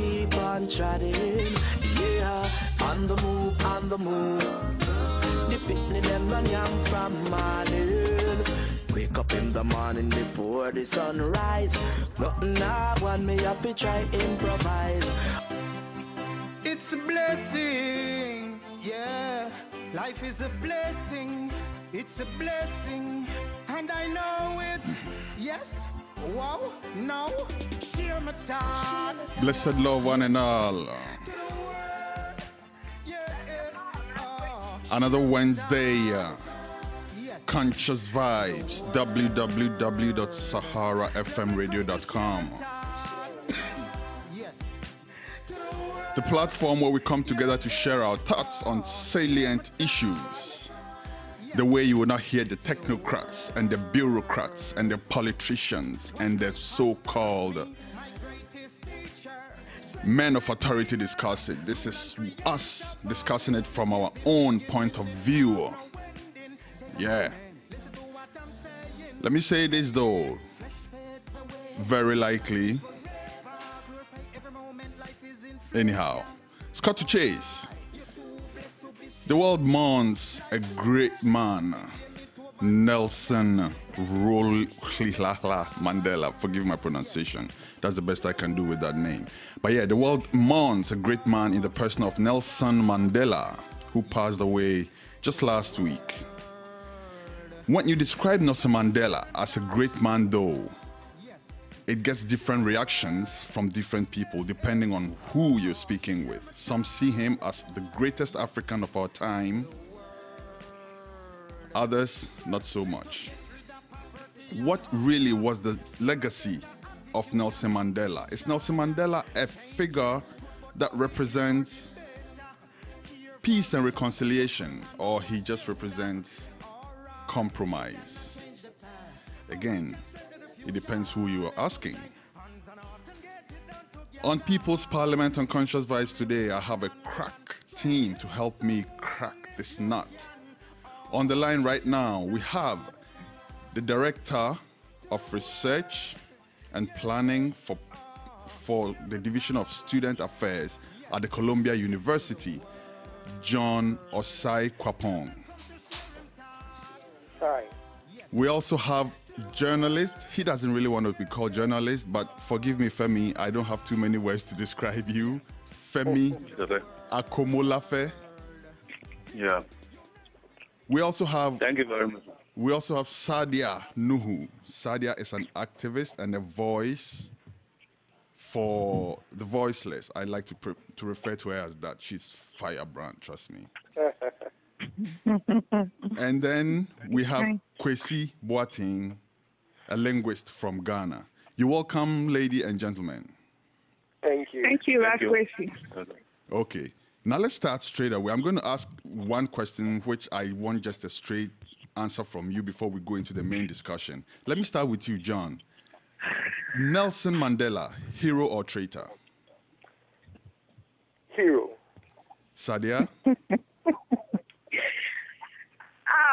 keep on treading. Yeah, on the move, on the move. The picnic them run young from morning. Wake up in the morning before the sunrise. Nothing I want me have to try improvise. It's a blessing, yeah. Life is a blessing. It's a blessing, and I know it. Yes, wow, no. Share my thoughts. Blessed love, one and all. Another Wednesday. Conscious Vibes. www.saharafmradio.com. The platform where we come together to share our thoughts on salient issues. The way you will not hear the technocrats and the bureaucrats and the politicians and the so-called men of authority discuss it. This is us discussing it from our own point of view. Yeah. Let me say this though. Very likely. Anyhow, it's cut to chase. The world mourns a great man, Nelson Mandela. Forgive my pronunciation. That's the best I can do with that name. But yeah, the world mourns a great man in the person of Nelson Mandela, who passed away just last week. When you describe Nelson Mandela as a great man, though, it gets different reactions from different people depending on who you're speaking with. Some see him as the greatest African of our time. Others, not so much. What really was the legacy of Nelson Mandela? Is Nelson Mandela a figure that represents peace and reconciliation, or he just represents compromise? Again, it depends who you are asking. On People's Parliament on Conscious Vibes today, I have a crack team to help me crack this nut. On the line right now, we have the Director of Research and Planning for the Division of Student Affairs at the Columbia University, John Osai-KWAPONG. Hi. We also have journalist. He doesn't really want to be called journalist, but forgive me, Femi, I don't have too many words to describe you. Femi Akomolafe. Yeah. We also have... Thank you very much. We also have Sadia Nuhu. Sadia is an activist and a voice for the voiceless. I like to refer to her as that. She's firebrand, trust me. And then we have Kwesi Boaten, a linguist from Ghana. You're welcome, lady and gentlemen. Thank you. Thank you, Kwesi. Okay. Now let's start straight away. I'm going to ask one question, which I want just a straight answer from you before we go into the main discussion. Let me start with you, John. Nelson Mandela, hero or traitor? Hero. Sadia?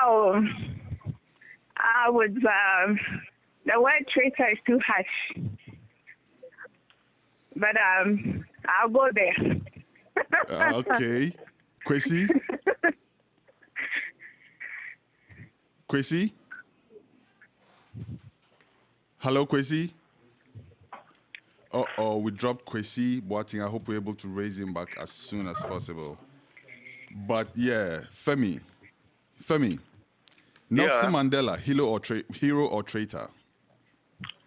Oh, I would, the word traitor is too harsh. But I'll go there. Okay. Kwesi? Kwesi? Hello, Kwesi? Uh-oh, we dropped Kwesi Boaten. I hope we're able to raise him back as soon as possible. But yeah, Femi, Nelson Mandela, hero or traitor?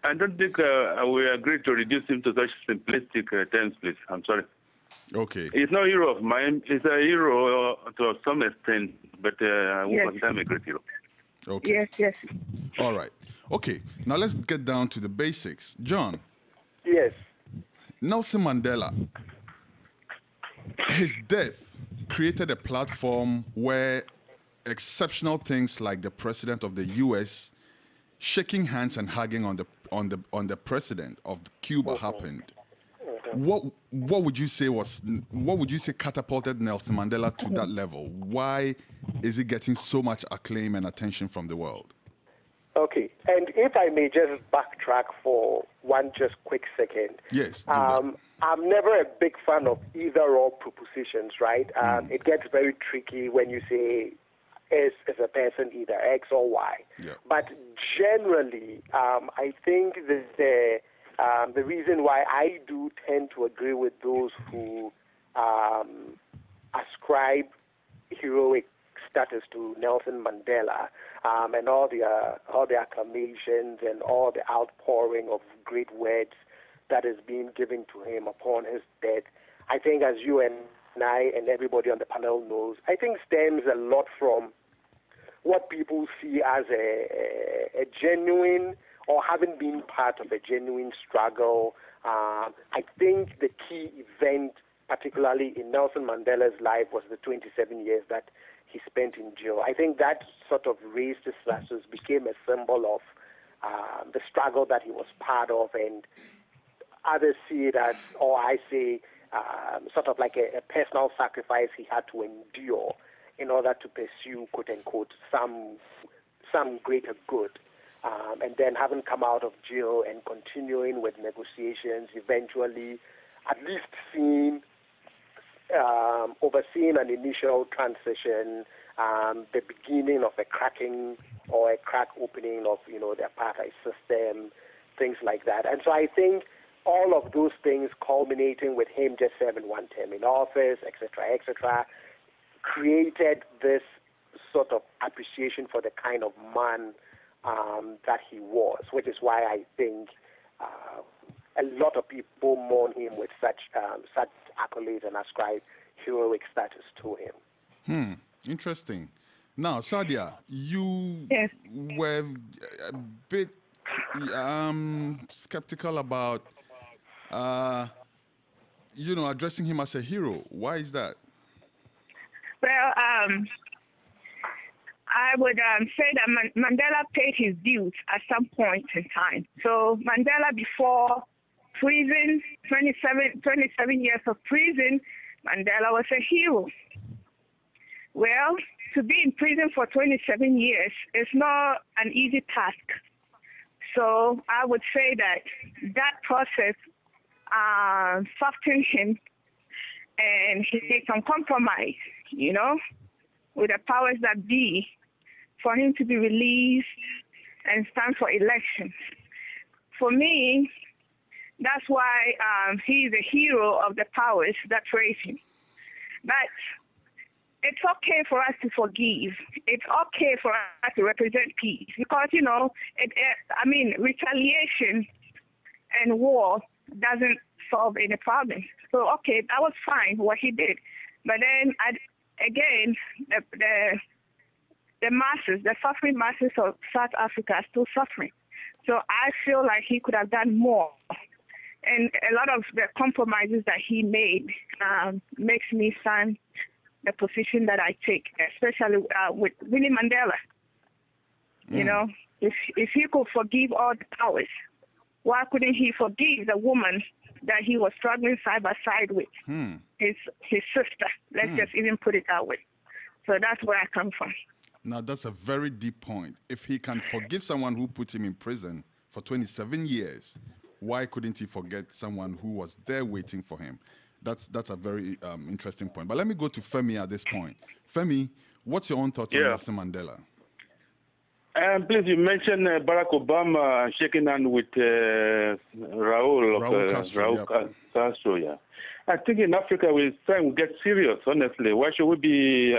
I don't think we agree to reduce him to such simplistic terms, please. I'm sorry. Okay. He's not a hero of mine. He's a hero to some extent, but I won't consider him a great hero. Okay. Yes. All right. Okay. Now let's get down to the basics. John. Yes. Nelson Mandela, his death created a platform where exceptional things like the president of the U.S. shaking hands and hugging on the president of Cuba happened. What would you say catapulted Nelson Mandela to that level? Why is he getting so much acclaim and attention from the world? Okay, and if I may just backtrack for one just quick second. Yes. I'm never a big fan of either-or propositions, right? It gets very tricky when you say is a person either X or Y. Yeah. But generally, I think that the reason why I do tend to agree with those who ascribe heroic status to Nelson Mandela and all the acclamations and all the outpouring of great words that is being given to him upon his death, I think, as you and I and everybody on the panel knows, I think stems a lot from what people see as a genuine or having been part of a genuine struggle. I think the key event, particularly in Nelson Mandela's life, was the 27 years that he spent in jail. I think that sort of raised his status, became a symbol of the struggle that he was part of, and others see it as, or I say, sort of like a personal sacrifice he had to endure in order to pursue, quote unquote, some greater good. And then having come out of jail and continuing with negotiations, eventually at least overseeing an initial transition, the beginning of a cracking or a crack opening of, the apartheid system, things like that. And so I think all of those things culminating with him just serving one term in office, etc., created this sort of appreciation for the kind of man that he was, which is why I think a lot of people mourn him with such accolades and ascribe heroic status to him. Interesting. Now, Sadia, you Yes. were a bit skeptical about, addressing him as a hero. Why is that? Well, I would say that Mandela paid his dues at some point in time. So Mandela, before prison, 27 years of prison, Mandela was a hero. Well, to be in prison for 27 years is not an easy task. So I would say that process softened him, and he made some compromise, with the powers that be, for him to be released and stand for elections. For me, that's why he's a hero of the powers that raised him. But it's okay for us to forgive. It's okay for us to represent peace because, retaliation and war doesn't solve any problem. So, okay, that was fine, what he did. But then, again, the masses, the suffering masses of South Africa are still suffering. So I feel like he could have done more. And a lot of the compromises that he made makes me stand the position that I take, especially with Winnie Mandela. If he could forgive all the powers, why couldn't he forgive the woman that he was struggling side by side with, his sister? Let's just even put it that way. So that's where I come from. Now, that's a very deep point. If he can forgive someone who put him in prison for 27 years, why couldn't he forget someone who was there waiting for him? That's a very interesting point. But let me go to Femi at this point. Femi, what's your own thoughts on Nelson Mandela? Please, you mentioned Barack Obama shaking hands with Raul Castro. Yeah. I think in Africa we're trying to get serious. Honestly, why should we be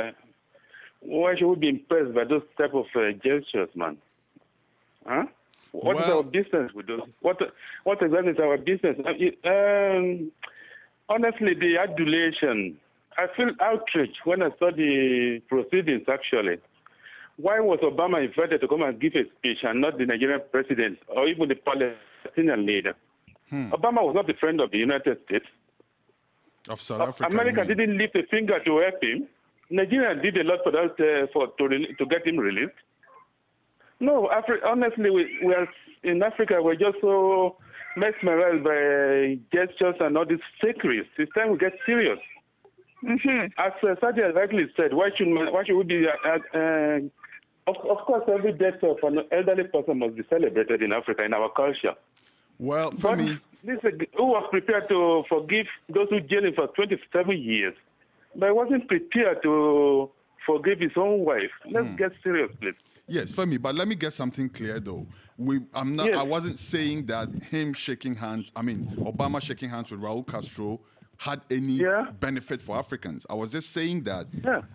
impressed by those type of gestures, man? Huh? What is our business with those? What exactly is our business? Honestly, the adulation, I feel outraged when I saw the proceedings, actually. Why was Obama invited to come and give a speech and not the Nigerian president or even the Palestinian leader? Obama was not a friend of the United States. Of South Africa. America didn't lift a finger to help him. Nigeria did a lot for that to get him released. No, honestly, we are in Africa. We're just so mesmerized by gestures and all these fakeries. It's time we get serious. As Sadia rightly said, why should we be? Of course, every death of an elderly person must be celebrated in Africa, in our culture. Well, Femi, who was prepared to forgive those who jailed him for 27 years, but he wasn't prepared to forgive his own wife. Let's get serious, please. Yes, Femi, but let me get something clear though. I wasn't saying that Obama shaking hands with Raul Castro had any benefit for Africans. I was just saying that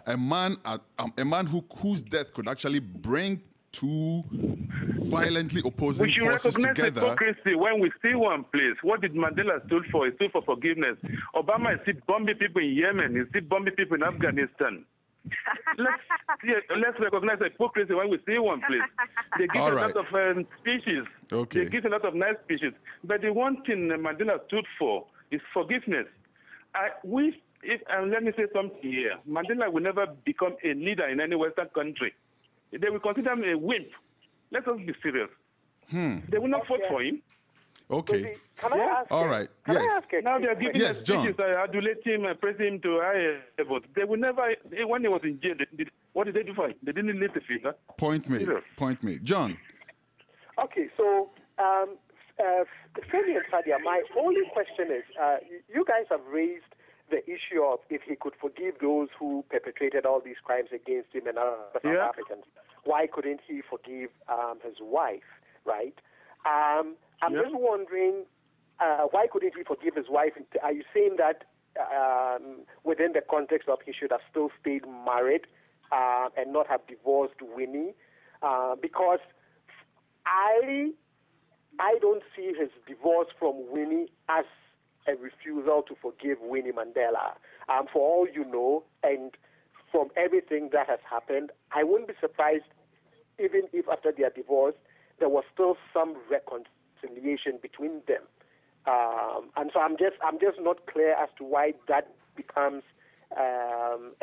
a man whose death could actually bring two violently opposing forces together. We should recognize hypocrisy when we see one place. What did Mandela stood for? He stood for forgiveness. Obama is still bombing people in Yemen. He's still bombing people in Afghanistan. Let's recognize hypocrisy when we see one place. They give a lot of speeches. Okay. They give a lot of nice speeches. But the one thing Mandela stood for is forgiveness. Let me say something here. Mandela will never become a leader in any Western country. They will consider him a wimp. Let us be serious. They will not vote for him. Okay. Can I ask All right. Can I ask it? Now they are giving John. speeches, adulate him, praise him to high vote. They will never, when he was in jail, what did they do for him? They didn't lift the finger. Point made. John. Okay, so Femi and Sadia, my only question is, you guys have raised the issue of if he could forgive those who perpetrated all these crimes against him and other South Africans, why couldn't he forgive his wife, right? I'm just wondering, why couldn't he forgive his wife? Are you saying that within the context of he should have still stayed married and not have divorced Winnie? Because I don't see his divorce from Winnie as a refusal to forgive Winnie Mandela. For all you know, and from everything that has happened, I wouldn't be surprised even if after their divorce there was still some reconciliation between them. And so I'm just not clear as to why that becomes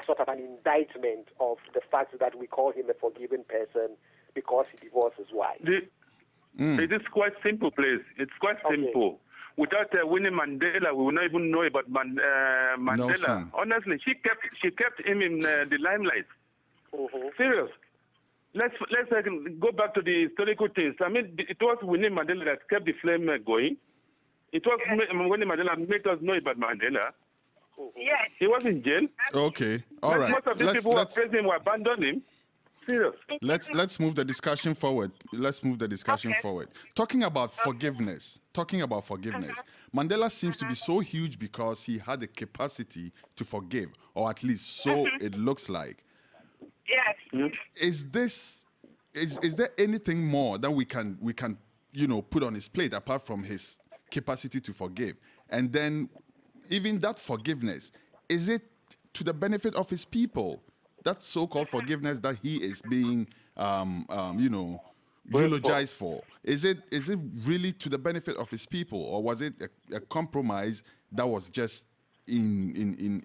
sort of an indictment of the fact that we call him a forgiven person because he divorced his wife. It is quite simple, please. It's quite simple. Without Winnie Mandela, we would not even know about Mandela. Nelson. Honestly, she kept him in the limelight. Serious. Let's go back to the historical things. I mean, it was Winnie Mandela that kept the flame going. It was Winnie Mandela that made us know about Mandela. Yes. He was in jail. Okay. All right. Most of the people who are praising him who abandoned him. Serious. Let's move the discussion forward. Forward. Talking about forgiveness. Mandela seems to be so huge because he had the capacity to forgive, or at least so it looks like. Yes. Is there anything more that we can put on his plate apart from his capacity to forgive? And then even that forgiveness, is it to the benefit of his people? That so-called forgiveness that he is being, eulogized for, is it really to the benefit of his people, or was it a compromise that was just in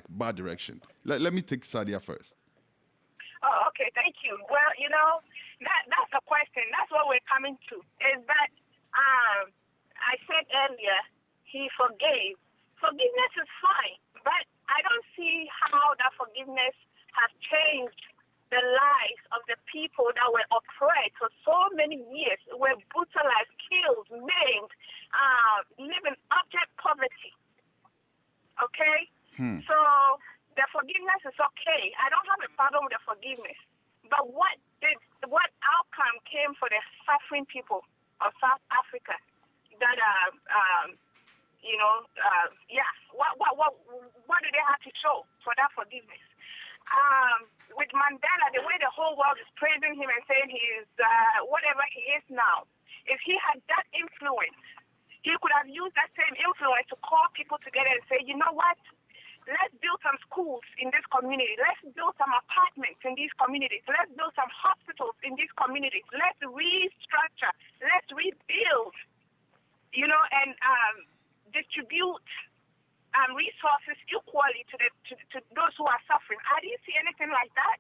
bad direction? Let me take Sadia first. Oh, okay, thank you. Well, that's the question. That's what we're coming to. Is that I said earlier, he forgave. Forgiveness is fine, but I don't see how that forgiveness has changed the lives of the people that were oppressed for so many years, were brutalized, killed, maimed, live in abject poverty. Okay? So the forgiveness is okay. I don't have a problem with the forgiveness. But what outcome came for the suffering people of South Africa that what do they have to show for that forgiveness? With Mandela, the way the whole world is praising him and saying he is whatever he is now, if he had that influence, he could have used that same influence to call people together and say, you know what? Let's build some schools in this community. Let's build some apartments in these communities. Let's build some hospitals in these communities. Let's restructure. Let's rebuild, and distribute resources equally to those who are suffering. I didn't see anything like that.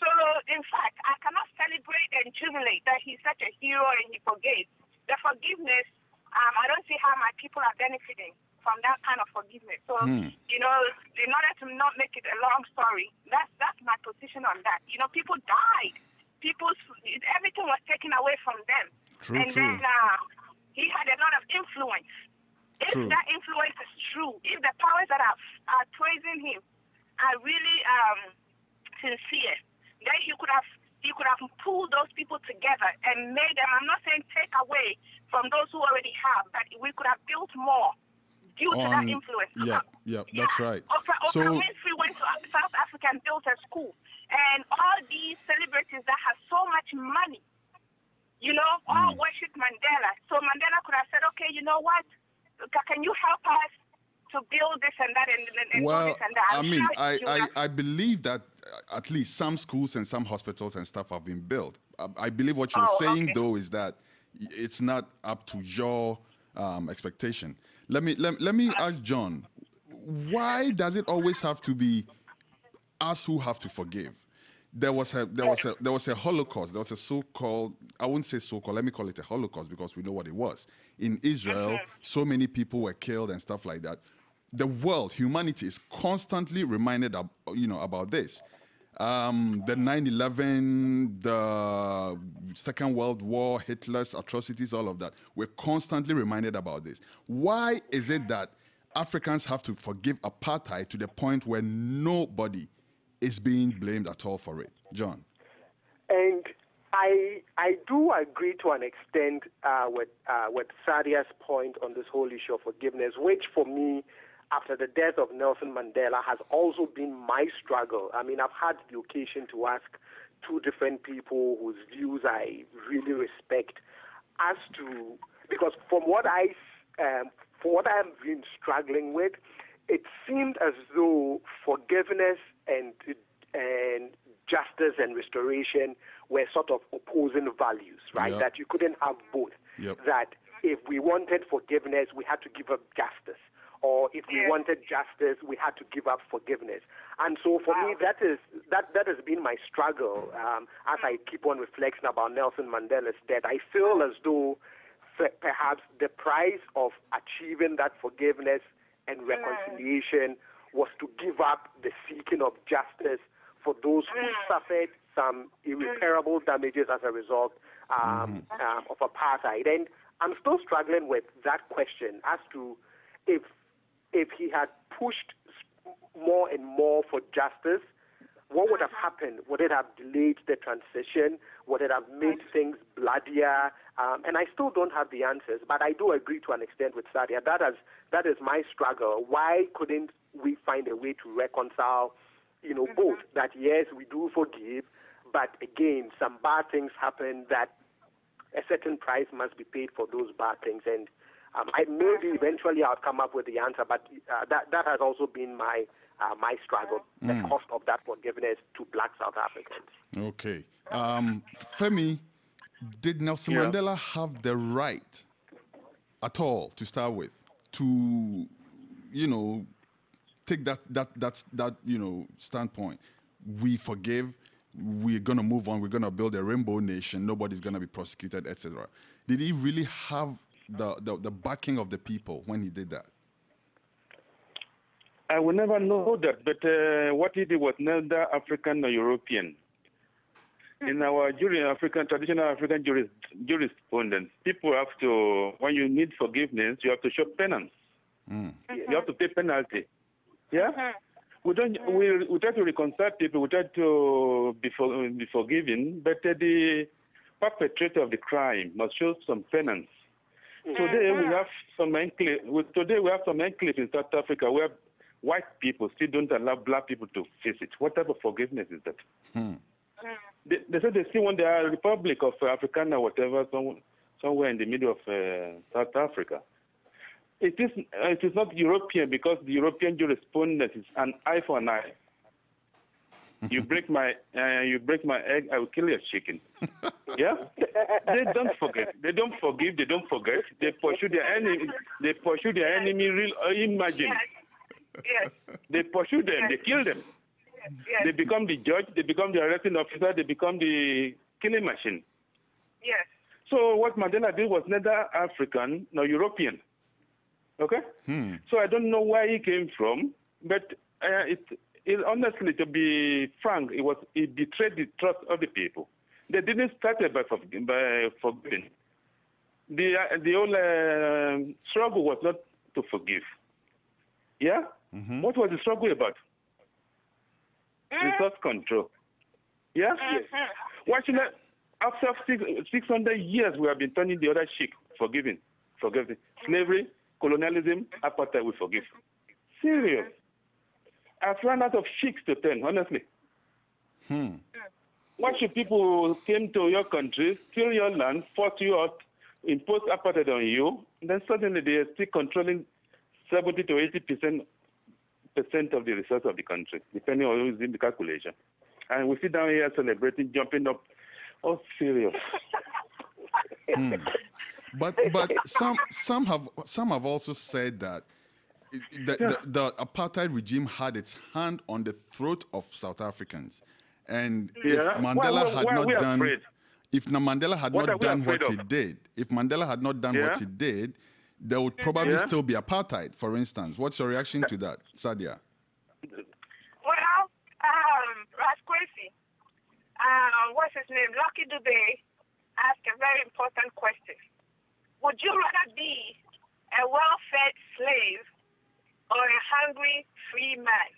So, in fact, I cannot celebrate and jubilate that he's such a hero and he forgave. The forgiveness, I don't see how my people are benefiting from that kind of forgiveness. So, in order to not make it a long story, that's my position on that. People died. Everything was taken away from them. True. Then, he had a lot of influence. If True. that influence is true, if the powers that are praising him are really sincere, then he could have pulled those people together and made them, I'm not saying take away from those who already have, but we could have built more due to that influence. That's right. Oprah Winfrey went to South Africa and built a school. And all these celebrities that have so much money, all worship Mandela. So Mandela could have said, okay, you know what? Can you help us to build this and that and do this and that? I believe that at least some schools and some hospitals and stuff have been built. I believe what you're saying, though, is that it's not up to your expectation. Let me ask John, why does it always have to be us who have to forgive? There was a Holocaust. There was a so-called, I wouldn't say so-called, let me call it a Holocaust because we know what it was. In Israel, so many people were killed and stuff like that. The world, humanity is constantly reminded of, about this. The 9/11, the Second World War, Hitler's atrocities, all of that. We're constantly reminded about this. Why is it that Africans have to forgive apartheid to the point where nobody is being blamed at all for it? John. And I do agree to an extent with Sadia's point on this whole issue of forgiveness, which for me, after the death of Nelson Mandela, has also been my struggle. I mean, I've had the occasion to ask two different people whose views I really respect as to, because from what I've been struggling with, it seemed as though forgiveness and justice and restoration were sort of opposing values, right? Yep. That you couldn't have both. Yep. That if we wanted forgiveness, we had to give up justice. Or if we wanted justice, we had to give up forgiveness. And so for me, that has been my struggle as I keep on reflecting about Nelson Mandela's death. I feel as though perhaps the price of achieving that forgiveness and reconciliation was to give up the seeking of justice for those who suffered some irreparable damages as a result of apartheid. And I'm still struggling with that question as to if he had pushed more and more for justice, what would have happened? Would it have delayed the transition? Would it have made things bloodier? And I still don't have the answers, but I do agree to an extent with Sadia. That is my struggle. Why couldn't we find a way to reconcile, both? That yes, we do forgive, but again, some bad things happen that a certain price must be paid for those bad things. And maybe eventually I'll come up with the answer, but that has also been my struggle, the cost of that forgiveness to Black South Africans. Okay. Femi, did Nelson Mandela have the right at all to start with to, take that standpoint? We forgive, we're going to move on, we're going to build a rainbow nation, nobody's going to be prosecuted, etc. Did he really have the backing of the people when he did that? I will never know that, but what he did was neither African or European. In our traditional African jurisprudence, people have to, when you need forgiveness, you have to show penance. You have to pay penalty. Yeah? We try to reconcile people, we try to be forgiven, but the perpetrator of the crime must show some penance. Today we have some enclaves in South Africa where white people still don't allow black people to visit. What type of forgiveness is that? They say they still want the Republic of Africana, whatever, somewhere in the middle of South Africa. It is not European, because the European jurisprudence is an eye for an eye. You break my egg, I will kill your chicken. Yeah? They don't forget. They don't forgive. They don't forget. They pursue their enemy. They pursue their enemy. Imagine. Yes. They pursue them. They kill them. Yes. They become the judge. They become the arresting officer. They become the killing machine. Yes. So what Mandela did was neither African nor European. Okay? So I don't know where he came from, but honestly, to be frank, it betrayed the trust of the people. They didn't start it by forgiving. the whole struggle was not to forgive. Yeah? What was the struggle about? Resource control. Yeah? Why should I, after 600 years, we have been turning the other cheek, forgiving. Slavery, colonialism, apartheid, we forgive. Serious. I've run out of cheeks to turn, honestly. Why should people came to your country, steal your land, force you out, impose apartheid on you, and then suddenly they are still controlling 70 to 80% of the resources of the country, depending on who's in the calculation. And we sit down here celebrating, jumping up. Oh, serious. But some have also said that the apartheid regime had its hand on the throat of South Africans, and if Mandela had not done, if Mandela had not done what he did, there would probably still be apartheid. For instance, what's your reaction to that, Sadia? Well, Kwesi, what's his name? Lucky Dube asked a very important question. Would you rather be a well-fed slave or a hungry free man?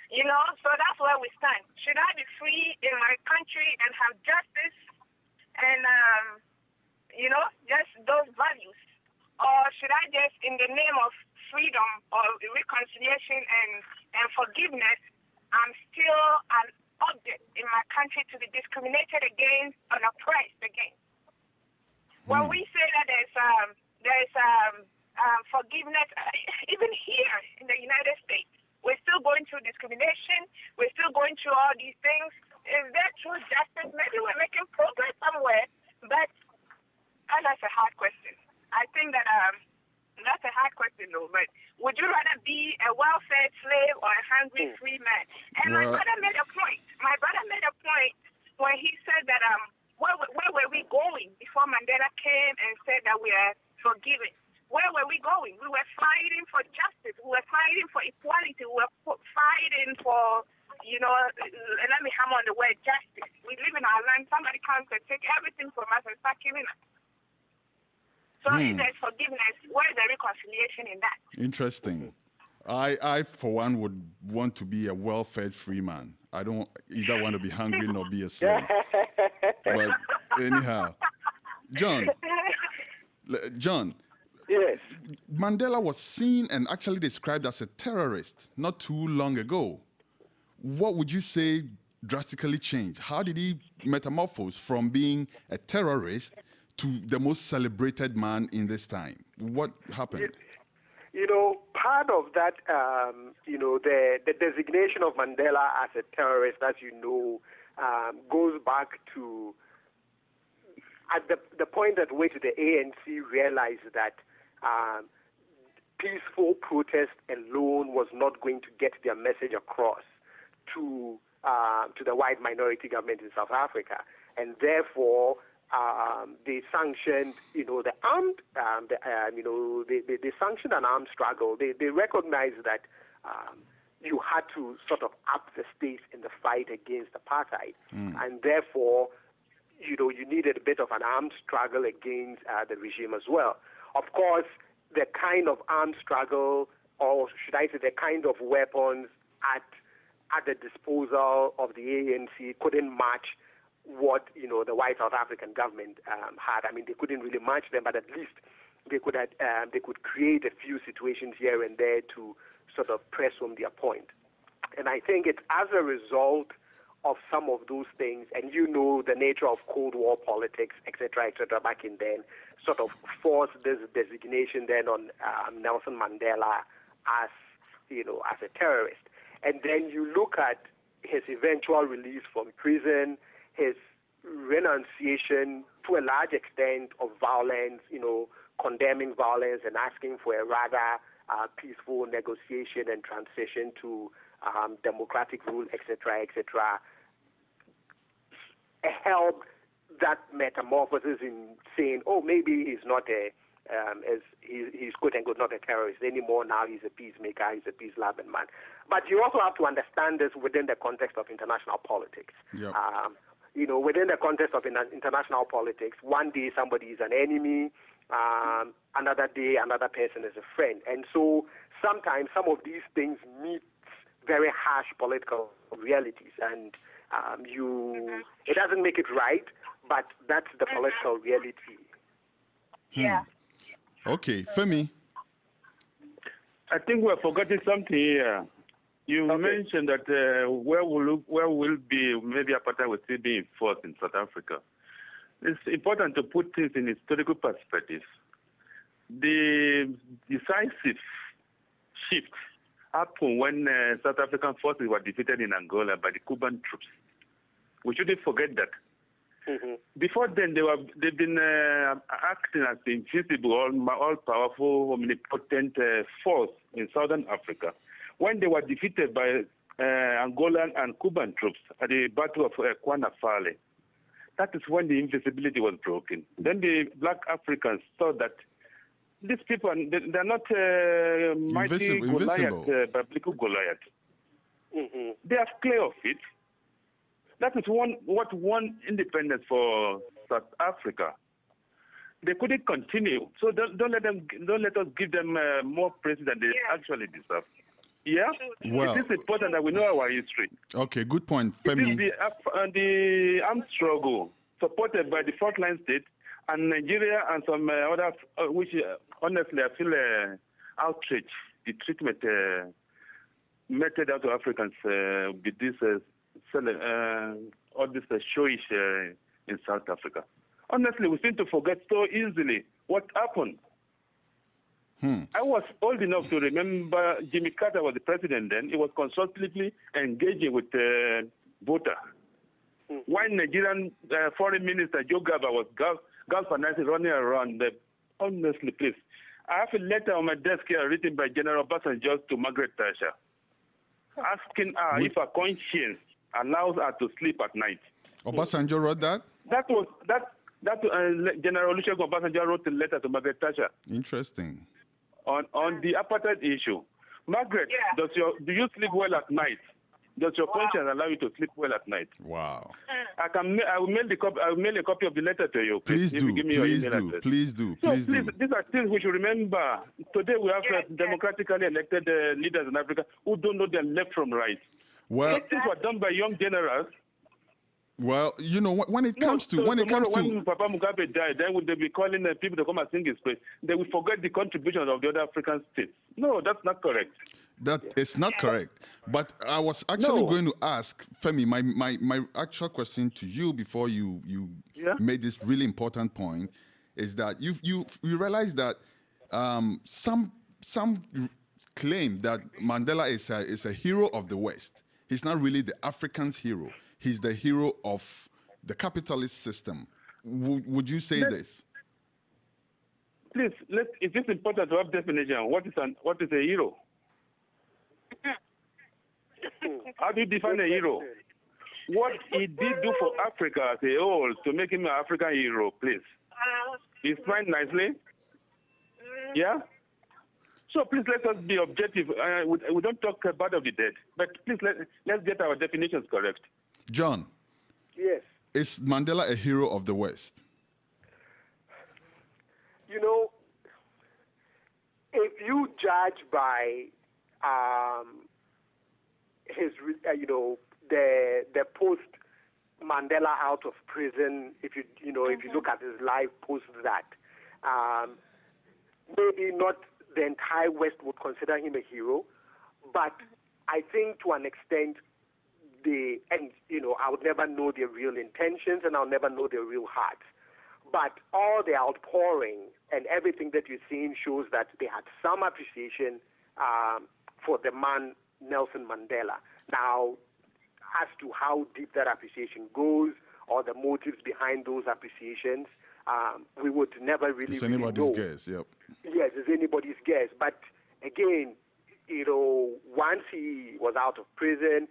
You know, so that's where we stand. Should I be free in my country and have justice and, you know, just those values? Or should I just, in the name of freedom or reconciliation and forgiveness, I'm still an object in my country to be discriminated against and oppressed against? When we say that there's forgiveness, even here in the United States, we're still going through discrimination. We're still going through all these things. Is that true justice? Maybe we're making progress somewhere, but that's a hard question. I think that that's a hard question, though. But would you rather be a well-fed slave or a hungry free man? And my brother made a point. When he said that where were we going before Mandela came and said that we are forgiven? Where were we going? We were fighting for justice. We were fighting for equality. We were fighting for, you know, let me hammer on the word justice. We live in our land. Somebody comes and take everything from us and start killing us. So if there's forgiveness, where is the reconciliation in that? Interesting. I, for one, would want to be a well-fed free man. I don't either want to be hungry nor be a slave. But anyhow, John. Yes. Mandela was seen and actually described as a terrorist not too long ago. What would you say drastically changed? How did he metamorphose from being a terrorist to the most celebrated man in this time? What happened? You know, part of that, you know, the designation of Mandela as a terrorist, as you know, goes back to at the point at which the ANC realized that peaceful protest alone was not going to get their message across to the white minority government in South Africa, and therefore they sanctioned, you know, the armed, you know, they sanctioned an armed struggle. They recognized that you had to sort of up the stakes in the fight against apartheid, and therefore, you know, you needed a bit of an armed struggle against the regime as well. Of course, the kind of armed struggle, or should I say the kind of weapons at the disposal of the ANC couldn't match what, you know, the white South African government had. I mean, they couldn't really match them, but at least they could create a few situations here and there to sort of press home their point. And I think it's as a result of some of those things, and you know the nature of Cold War politics, etc., back in then, sort of forced this designation then on Nelson Mandela as, you know, as a terrorist. And then you look at his eventual release from prison, his renunciation to a large extent of violence, you know, condemning violence and asking for a rather peaceful negotiation and transition to democratic rule, etc., helped that metamorphosis in saying, oh, maybe he's not he's quote unquote not a terrorist anymore. Now he's a peacemaker, he's a peace-loving man. But you also have to understand this within the context of international politics. Yep. within the context of international politics, one day somebody is an enemy, another day another person is a friend. And so sometimes some of these things meet very harsh political realities, and it doesn't make it right, but that's the political reality. Yeah. Okay, Femi. I think we're forgetting something here. You mentioned that where will be maybe apartheid will still be enforced in South Africa. It's important to put things in historical perspective. The decisive shift happened when South African forces were defeated in Angola by the Cuban troops. We shouldn't forget that. Before then, they've been acting as the invisible, all-powerful, omnipotent force in Southern Africa. When they were defeated by Angolan and Cuban troops at the Battle of Kwanafale, that is when the invisibility was broken. Then the black Africans saw that these people, they're not mighty Goliath, biblical Goliath. They are clear of it. That is what won independence for South Africa. They couldn't continue, so don't let us give them more praise than they actually deserve. Yeah, well, it is important that we know our history. Okay, good point, Femi. It is the armed struggle supported by the frontline state and Nigeria and some others, which honestly I feel outraged. The treatment meted out to Africans with this all this showish in South Africa. Honestly, we seem to forget so easily what happened. I was old enough to remember Jimmy Carter was the president then. He was constructively engaging with Botha. While Nigerian foreign minister Joe Gaba was galvanizing, running around. Honestly, please. I have a letter on my desk here written by General Obasanjo to Margaret Thatcher, asking her if her conscience allows her to sleep at night. Obasanjo wrote that? That General Olusegun Obasanjo wrote a letter to Margaret Thatcher. Interesting. On the apartheid issue. Margaret, do you sleep well at night? Does your conscience allow you to sleep well at night? Wow. I will mail a copy of the letter to you. Please do. Give me your email address. Please do. So these are things we should remember. Today we have democratically elected leaders in Africa who don't know their left from right. Well, things were done by young generals. Well, when it comes to when Papa Mugabe died, then would they be calling people to come and sing his praise? They will forget the contributions of the other African states. No, that's not correct. That is not correct. But I was actually going to ask Femi my actual question to you before you made this really important point is that you realize that some claim that Mandela is a hero of the West. He's not really the African's hero. He's the hero of the capitalist system. Would you say this? Please, it is important to have definition. What is a hero? How do you define a hero? What he did do for Africa as a whole to make him an African hero, please. He's fine nicely. Yeah? So please let us be objective. We don't talk bad of the dead, but please let's get our definitions correct. John. Yes. Is Mandela a hero of the West? If you judge by his, the post Mandela out of prison, if you look at his life post that, maybe not the entire West would consider him a hero, but I think to an extent, I would never know their real intentions and I'll never know their real hearts. But all the outpouring and everything that you're seeing shows that they had some appreciation for the man Nelson Mandela. Now, as to how deep that appreciation goes or the motives behind those appreciations, we would never really know. It's anybody's guess, yep. Yes, it's anybody's guess. But again, once he was out of prison,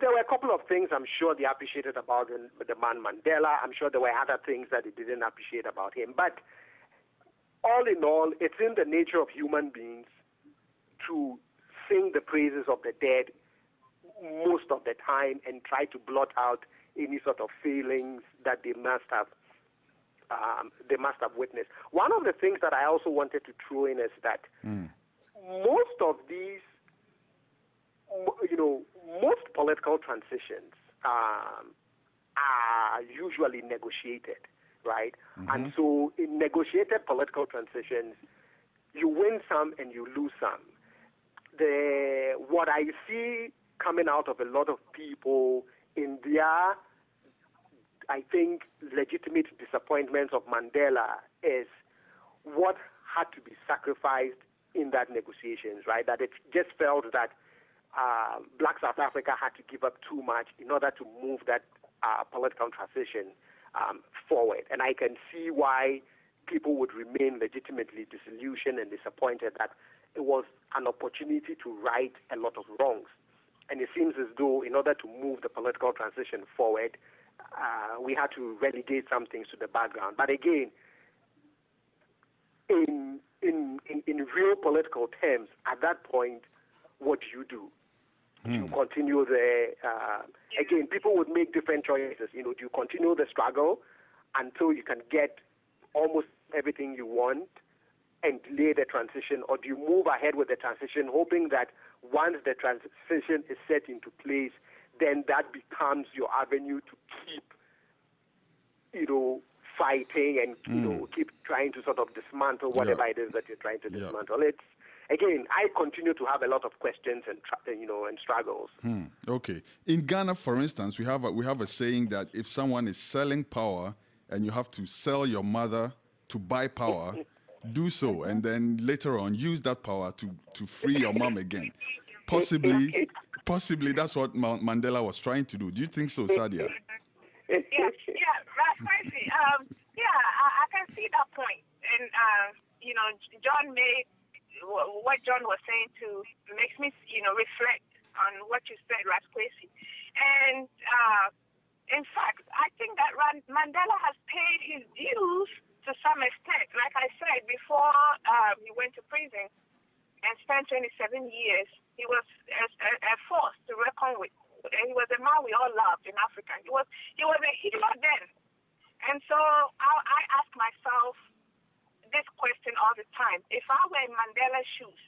there were a couple of things I'm sure they appreciated about the man Mandela. I'm sure there were other things that they didn't appreciate about him. But all in all, it's in the nature of human beings to sing the praises of the dead most of the time and try to blot out any sort of failings that they must have witnessed. One of the things that I also wanted to throw in is that most of these, most political transitions are usually negotiated, right? And so in negotiated political transitions, you win some and you lose some. What I see coming out of a lot of people in their, I think, legitimate disappointments of Mandela is what had to be sacrificed in that negotiations, right? That it just felt that Black South Africa had to give up too much in order to move that political transition forward. And I can see why people would remain legitimately disillusioned and disappointed that it was an opportunity to right a lot of wrongs. And it seems as though in order to move the political transition forward, we had to relegate some things to the background. But again, in real political terms, at that point, what do? You continue again, people would make different choices. Do you continue the struggle until you can get almost everything you want and delay the transition, or do you move ahead with the transition, hoping that once the transition is set into place, then that becomes your avenue to keep, fighting and, keep trying to sort of dismantle whatever it is that you're trying to dismantle. Again, I continue to have a lot of questions and struggles. Okay. In Ghana, for instance, we have a saying that if someone is selling power and you have to sell your mother to buy power, do so, and then later on use that power to free your mom again. Possibly that's what Mandela was trying to do. Do you think so, Sadia? Precisely. I can see that point. And, John made what John was saying makes me, reflect on what you said, Kwesi. And, in fact, I think that Mandela has paid his dues to some extent. Like I said, before he went to prison and spent 27 years, he was a force to reckon with. He was a man we all loved in Africa. He was a hero then. And so I ask myself this question all the time. If I were in Mandela's shoes,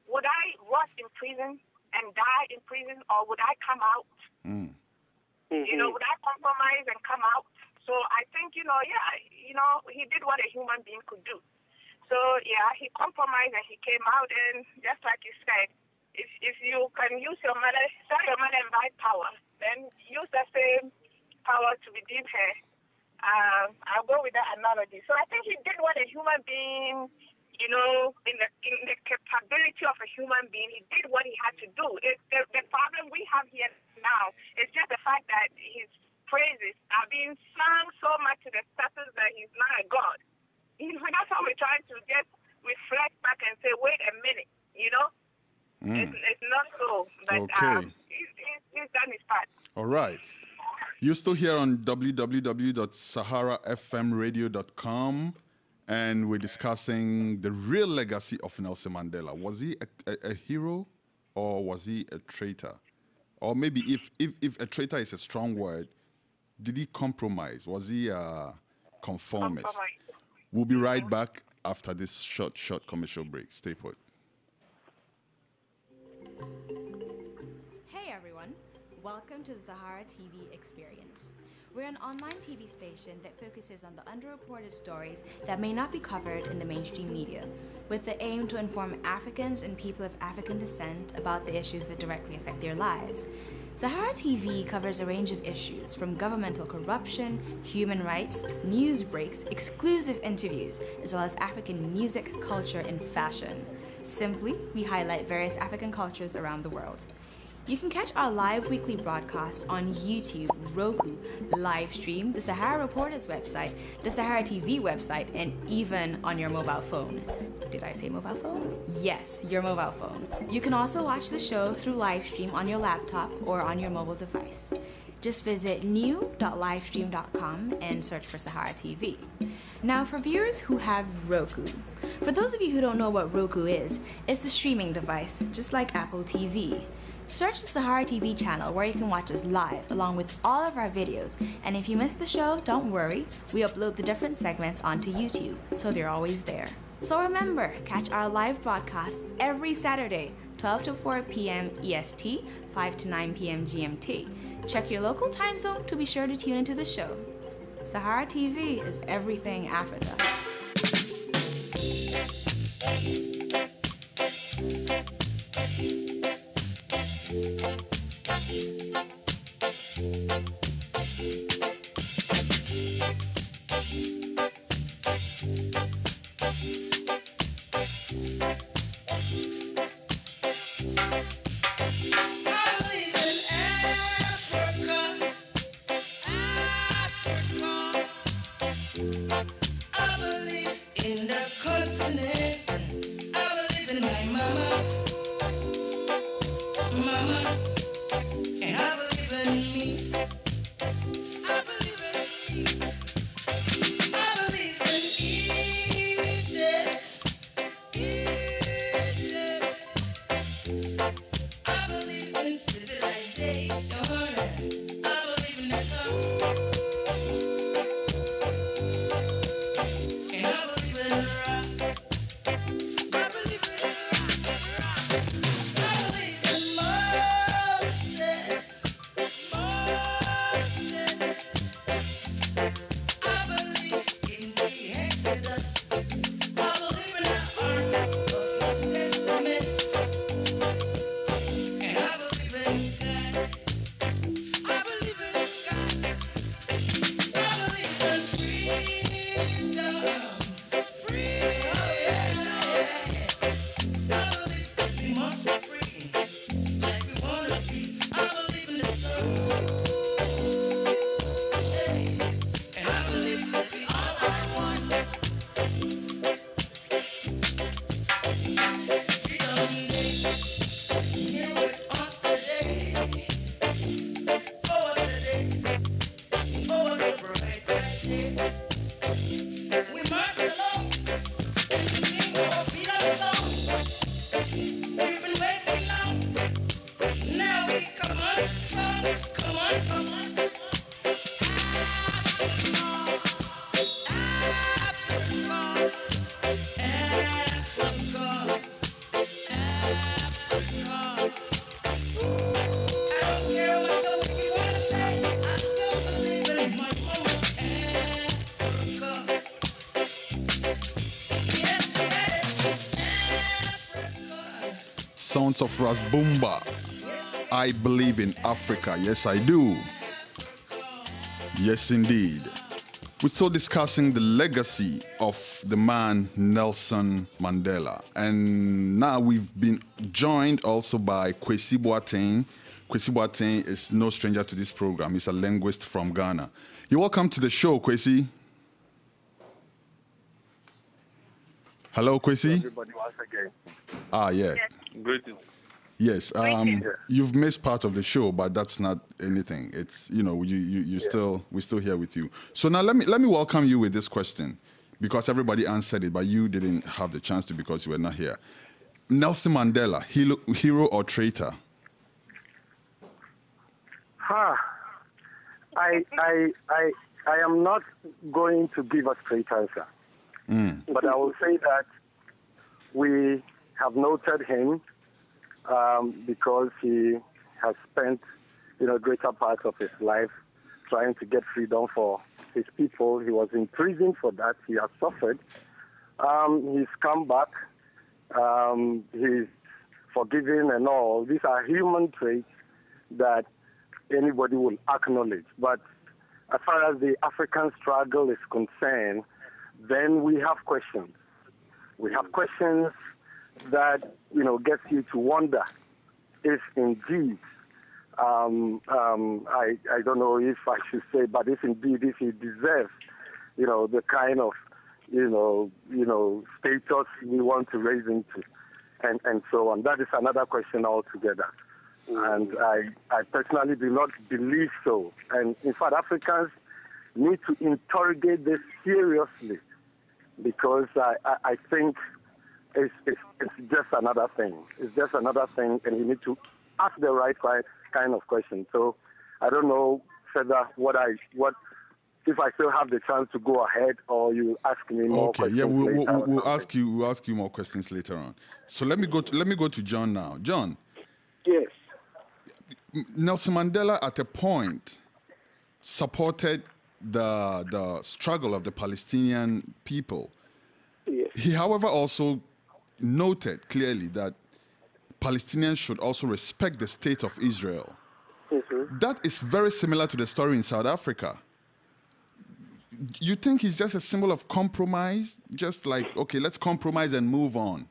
would I rot in prison and die in prison, or would I come out? Would I compromise and come out? So I think, he did what a human being could do. So, he compromised and he came out, and just like you said, if you can use your mother, sell your mother and buy power, then use the same power to redeem her. I'll go with that analogy. So I think he did what a human being, in the capability of a human being, he did what he had to do. The problem we have here now is just the fact that his praises are being sung so much to the status that he's not a god. That's how we're trying to just reflect back and say, wait a minute, It's not so. But okay. He's done his part. All right. You're still here on www.saharafmradio.com, and we're discussing the real legacy of Nelson Mandela. Was he a hero, or was he a traitor? Or maybe if a traitor is a strong word, did he compromise? Was he a conformist? We'll be right back after this short commercial break. Stay put. Hey everyone, welcome to the Sahara TV Experience. We're an online TV station that focuses on the underreported stories that may not be covered in the mainstream media, with the aim to inform Africans and people of African descent about the issues that directly affect their lives. Sahara TV covers a range of issues, from governmental corruption, human rights, news breaks, exclusive interviews, as well as African music, culture, and fashion. Simply, we highlight various African cultures around the world. You can catch our live weekly broadcasts on YouTube, Roku, Livestream, the Sahara Reporters website, the Sahara TV website, and even on your mobile phone. Did I say mobile phone? Yes, your mobile phone. You can also watch the show through Livestream on your laptop or on your mobile device. Just visit new.livestream.com and search for Sahara TV. Now, for viewers who have Roku, for those of you who don't know what Roku is, it's a streaming device, just like Apple TV. Search the Sahara TV channel where you can watch us live along with all of our videos. And if you missed the show, don't worry, we upload the different segments onto YouTube, so they're always there. So remember, catch our live broadcast every Saturday, 12 to 4 p.m. EST, 5 to 9 p.m. GMT. Check your local time zone to be sure to tune into the show. Sahara TV is everything Africa. Sounds of Rasbumba. I believe in Africa. Yes, I do. Yes, indeed. We're still discussing the legacy of the man Nelson Mandela. And now we've been joined also by Kwesi Boaten. Kwesi Boaten is no stranger to this program. He's a linguist from Ghana. You're welcome to the show, Kwesi. Hello, Kwesi. Everybody once again. Ah, yeah. Yes. Greetings. Yes, you've missed part of the show, but that's not anything. It's, you know, we're still here with you. So now let me welcome you with this question, because everybody answered it, but you didn't have the chance to because you were not here. Nelson Mandela, hero or traitor? I am not going to give a straight answer, but I will say that we have noted him because he has spent, greater part of his life trying to get freedom for his people. He was in prison for that. He has suffered. He's come back. He's forgiven and all. These are human traits that anybody will acknowledge. But as far as the African struggle is concerned, then we have questions. We have questions that, gets you to wonder if indeed, I don't know if I should say, but if indeed, if he deserves, the kind of, status we want to raise him to, and so on. That is another question altogether. And I personally do not believe so. And in fact, Africans need to interrogate this seriously, because I think it's just another thing. It's just another thing, and you need to asked the right kind of question. So I don't know further if I still have the chance to go ahead, or you ask me more questions. Yeah, later we'll ask you more questions later on. So let me go to John now. John. Yes. Nelson Mandela at a point supported the struggle of the Palestinian people. Yes. He, however, also noted clearly that Palestinians should also respect the state of Israel. Mm-hmm. That is very similar to the story in South Africa. You think it's just a symbol of compromise? Just like, okay, let's compromise and move on?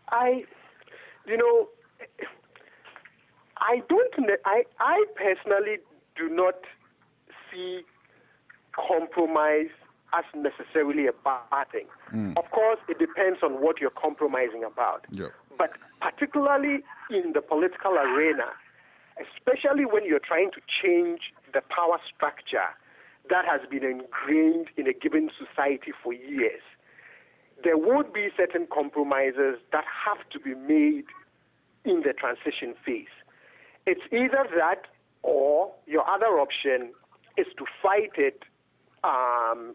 I personally do not see compromise as necessarily a bad thing. Of course, it depends on what you're compromising about. Yep. But particularly in the political arena, especially when you're trying to change the power structure that has been ingrained in a given society for years, there would be certain compromises that have to be made in the transition phase. It's either that, or your other option is to fight it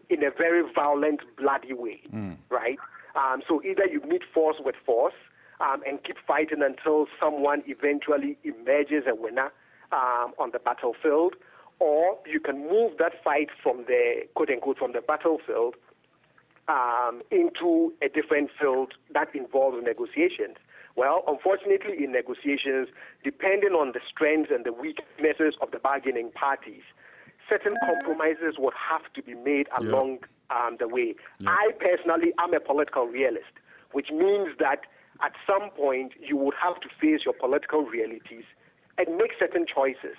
in a very violent, bloody way, right? So either you meet force with force and keep fighting until someone eventually emerges a winner on the battlefield, or you can move that fight from the, quote-unquote, from the battlefield into a different field that involves negotiations. Well, unfortunately, in negotiations, depending on the strengths and the weaknesses of the bargaining parties, certain compromises would have to be made along the way. I personally am a political realist, which means that at some point you would have to face your political realities and make certain choices.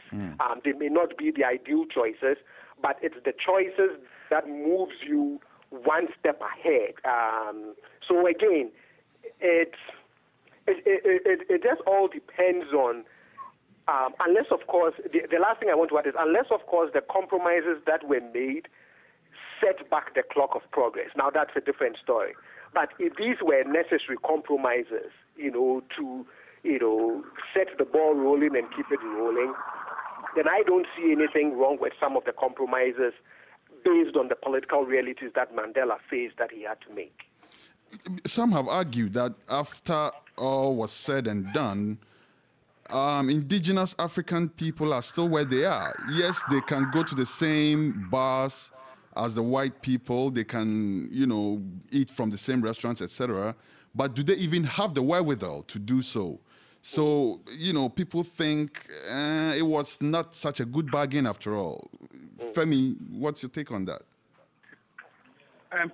They may not be the ideal choices, but it's the choices that moves you one step ahead. So again, it just all depends on, unless of course, the last thing I want to add is, unless of course the compromises that were made set back the clock of progress. Now that's a different story. But if these were necessary compromises, to set the ball rolling and keep it rolling, then I don't see anything wrong with some of the compromises based on the political realities that Mandela faced that he had to make. Some have argued that after all was said and done, indigenous African people are still where they are. Yes, they can go to the same bars as the white people. They can, eat from the same restaurants, etc. But do they even have the wherewithal to do so? So, people think it was not such a good bargain after all. Femi, what's your take on that?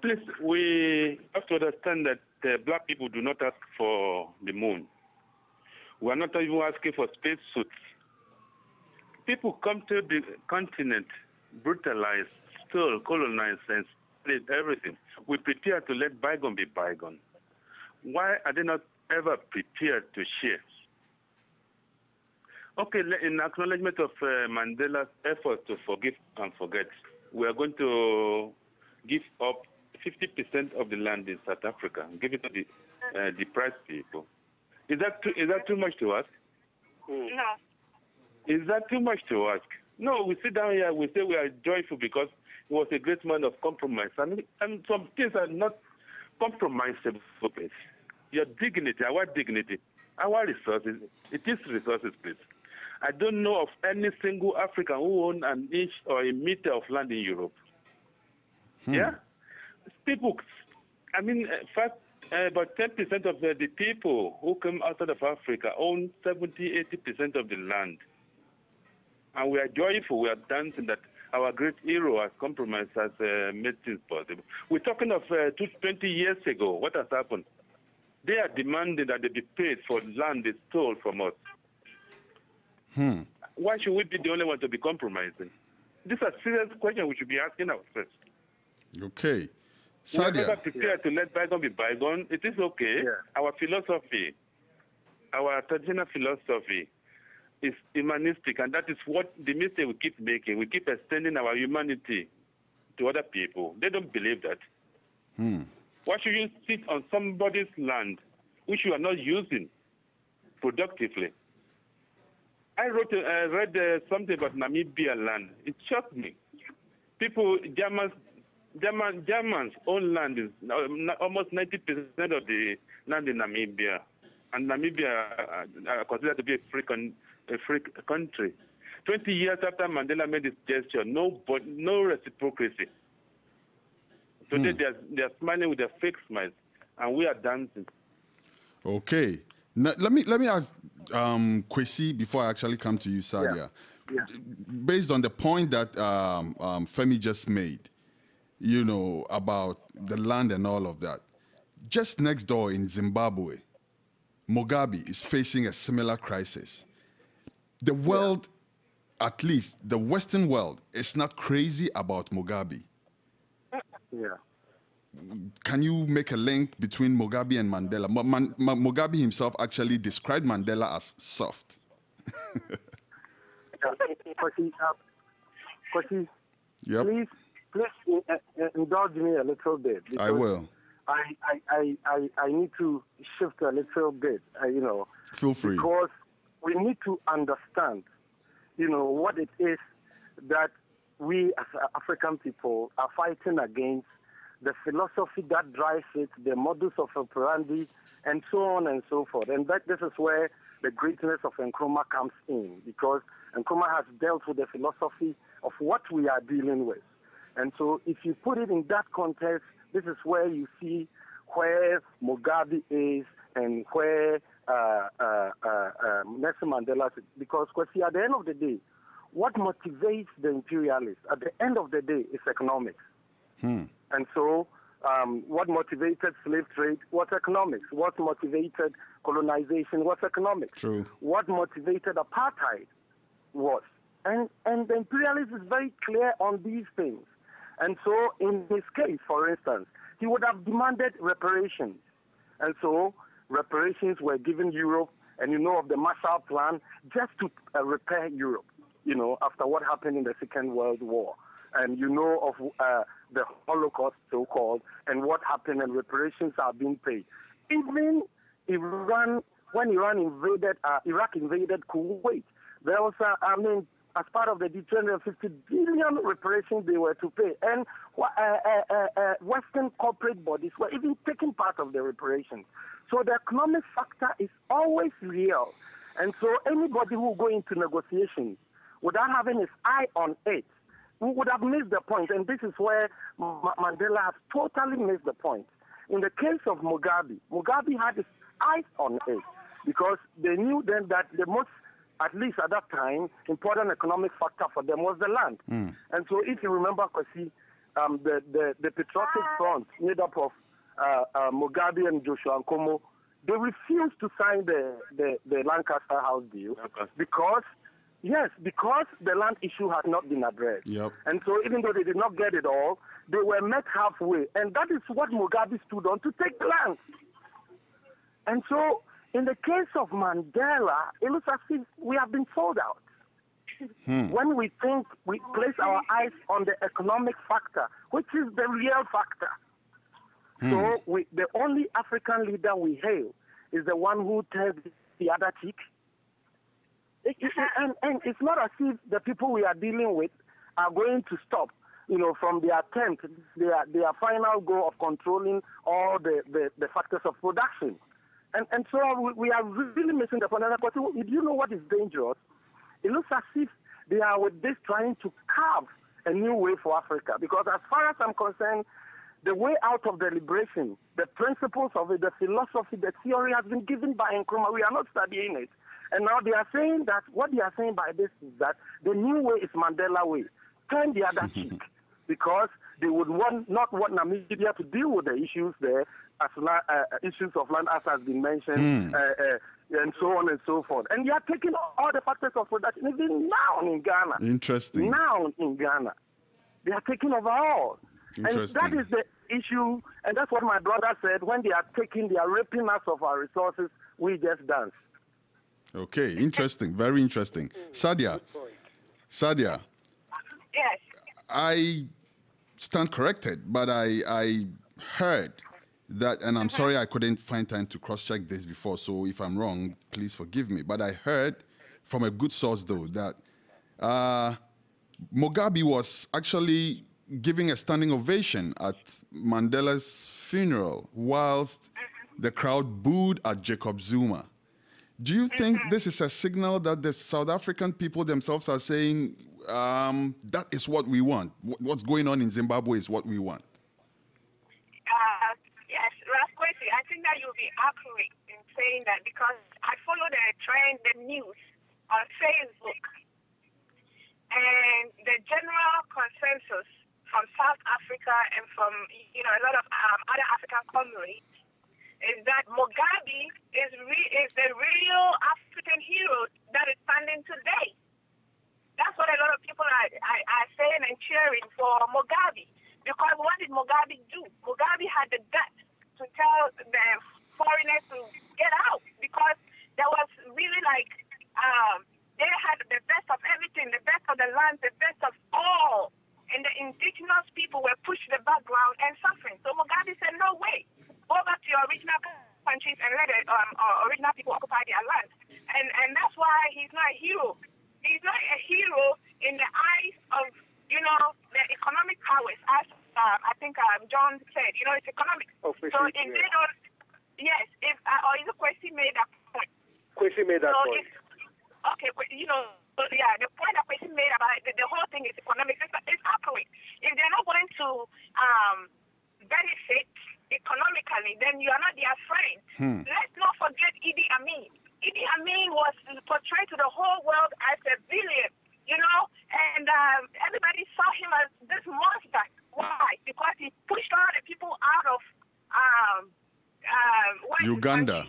Please, we have to understand that black people do not ask for the moon. We are not even asking for space suits. People come to the continent, brutalize, steal, colonize, and split everything. We prepare to let bygone be bygone. Why are they not ever prepared to share? Okay, in acknowledgement of Mandela's effort to forgive and forget, we are going to give up 50% of the land in South Africa, give it to the deprived people. Is that too much to ask? No. Is that too much to ask? No, we sit down here, we say we are joyful because he was a great man of compromise. And some things are not compromisable. Your dignity, our resources, it is resources, please. I don't know of any single African who owns an inch or a meter of land in Europe. Yeah? People, about 10% of the people who come outside of Africa own 70-80% of the land. And we are joyful, we are dancing that our great hero has compromised, has made things possible. We're talking of 20 years ago. What has happened? They are demanding that they be paid for land they stole from us. Why should we be the only one to be compromising? These are serious questions we should be asking ourselves. Okay. We are never prepared to let bygone be bygone. It is okay. Yeah. Our philosophy, our traditional philosophy is humanistic, and that is what the mistake we keep making. We keep extending our humanity to other people. They don't believe that. Why should you sit on somebody's land which you are not using productively. I read something about Namibia land. It shocked me. Germans own land is almost 90% of the land in Namibia, and Namibia considered to be a free country. 20 years after Mandela made this gesture, no reciprocity. Today they are smiling with their fake smiles, and we are dancing. Okay. Now, let me ask Kwesi before I actually come to you, Sadia. Yeah. Based on the point that Femi just made, you know, about the land and all of that, just next door in Zimbabwe, Mugabe is facing a similar crisis. The world, at least the Western world, is not crazy about Mugabe. Yeah. Can you make a link between Mugabe and Mandela? Mugabe himself actually described Mandela as soft. Kwesi, Yep. please indulge me a little bit. I will. I need to shift a little bit, you know. Feel free. Because we need to understand, you know, what it is that we as African people are fighting against, the philosophy that drives it, the modus operandi, and so on and so forth. And this is where the greatness of Nkrumah comes in, because Nkrumah has dealt with the philosophy of what we are dealing with. And so if you put it in that context, this is where you see where Mugabe is and where Nelson Mandela is. Because at the end of the day, what motivates the imperialists at the end of the day is economics. And so what motivated slave trade was economics. What motivated colonization was economics. True. What motivated apartheid was. And the imperialist is very clear on these things. And so in his case, for instance, he would have demanded reparations. And so reparations were given Europe, and you know of the Marshall Plan, just to repair Europe, you know, after what happened in the Second World War. And you know of the Holocaust, so-called, and what happened, and reparations are being paid. Even Iran, when Iraq invaded Kuwait, there was, as part of the 250 billion reparations they were to pay. And Western corporate bodies were even taking part of the reparations. So the economic factor is always real. And so anybody who go into negotiations without having his eye on it, we would have missed the point. And this is where Mandela has totally missed the point. In the case of Mugabe had his eyes on it, because they knew then that the most, at least at that time, important economic factor for them was the land. And so if you remember, Kwesi, the Patriotic Front, made up of Mugabe and Joshua Nkomo, they refused to sign the Lancaster House deal because the land issue had not been addressed. Yep. And so even though they did not get it all, they were met halfway. And that is what Mugabe stood on, to take the land. And so in the case of Mandela, it looks as if we have been sold out. When we think we place our eyes on the economic factor, which is the real factor. So the only African leader we hail is the one who tells the other cheek. And it's not as if the people we are dealing with are going to stop, you know, from their attempt, their final goal of controlling all the factors of production. And so we are really missing the point. But do you know what is dangerous? It looks as if they are with this trying to carve a new way for Africa. Because as far as I'm concerned, the way out of the liberation, the principles of it, the philosophy, the theory has been given by Nkrumah. We are not studying it. And now they are saying that, what they are saying by this is that the new way is Mandela way. Turn the other cheek. Because they would not want Namibia to deal with the issues there, as issues of land, as has been mentioned, and so on and so forth. And they are taking all the factors of production, even now in Ghana. Interesting. Now in Ghana. They are taking over all. And that is the issue, and that's what my brother said, when they are raping us of our resources, we just dance. Okay, interesting, very interesting. Sadia. Yes. I stand corrected, but I heard that, and I'm sorry I couldn't find time to cross-check this before, so if I'm wrong, please forgive me. But I heard from a good source, though, that Mugabe was actually giving a standing ovation at Mandela's funeral whilst the crowd booed at Jacob Zuma. Do you think this is a signal that the South African people themselves are saying, that is what we want? What's going on in Zimbabwe is what we want? Yes, Kwesi, I think that you'll be accurate in saying that because I follow the news on Facebook, and the general consensus from South Africa and from a lot of other African comrades is that Mugabe is the real African hero that is standing today. That's what a lot of people are saying and cheering for Mugabe. Because what did Mugabe do? Mugabe had the guts to tell the foreigners to get out because there was really they had the best of everything, the best of the land, the best of all. And the indigenous people were pushed to the background and suffering. So Mugabe said, no way. Go back to your original countries and let the original people occupy their land. And that's why he's not a hero. He's not a hero in the eyes of, the economic powers. As I think John said, it's economic. So if they don't, yes, or is it Kwesi made that point? Kwesi made that point. Okay, the point that Kwesi made about the whole thing is economic. It's accurate. If they're not going to benefit economically, then you are not their friend. Let's not forget Idi Amin. Idi Amin was portrayed to the whole world as a villain, and everybody saw him as this monster. Why? Because he pushed all the people out of Uganda.